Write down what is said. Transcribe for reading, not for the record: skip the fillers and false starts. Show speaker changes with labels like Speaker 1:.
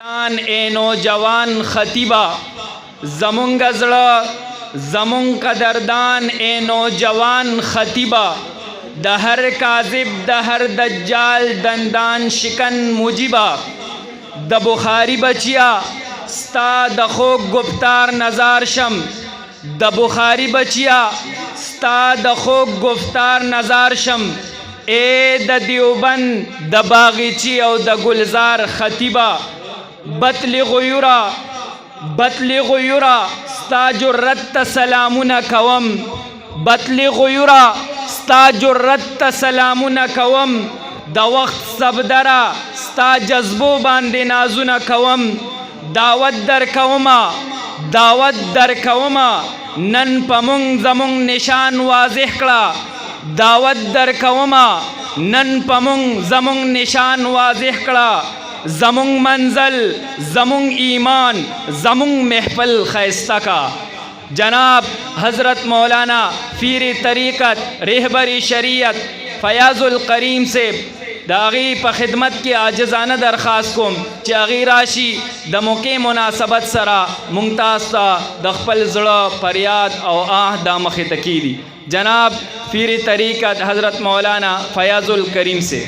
Speaker 1: اے نوجوان خطیبہ زمونږ زړه زمونږ قدردان اے نوجوان خطیبہ د هر کاذب د هر دجال دندان شکن مجیبہ د بخاری بچیا ستا د خوږ گفتار نظار شم د بخاری بچیا ستا د خوږ گفتار نظار شم اے د دیوبند د باغچی او د گلزار خطیبہ بطلغ یورا ستا جرت تا سلامونه کوم بطلغ یورا ستا جرت تا سلامونه کوم د وخت سبدره ستا جذبو باندې نازونه کوم دعوت در کوما نن پمونږ زمونږ نشان واضح کړه دعوت در کوما نن پمونږ زمونږ نشان واضح کړه زمونږ منزل زمونږ ایمان زمونږ محفل خیسته کا جناب حضرت مولانا پیر طریقت رہبر شریعت فیاض الکریم سے د هغې په خدمت کې عاجزانه درخواست کوم چې هغې راشي د موقع مناسبت سره موږ تاسو ته د خپل زړه فریاد او آه دا مخې ته کیږي جناب پیر طریقت حضرت مولانا فیاض الکریم سے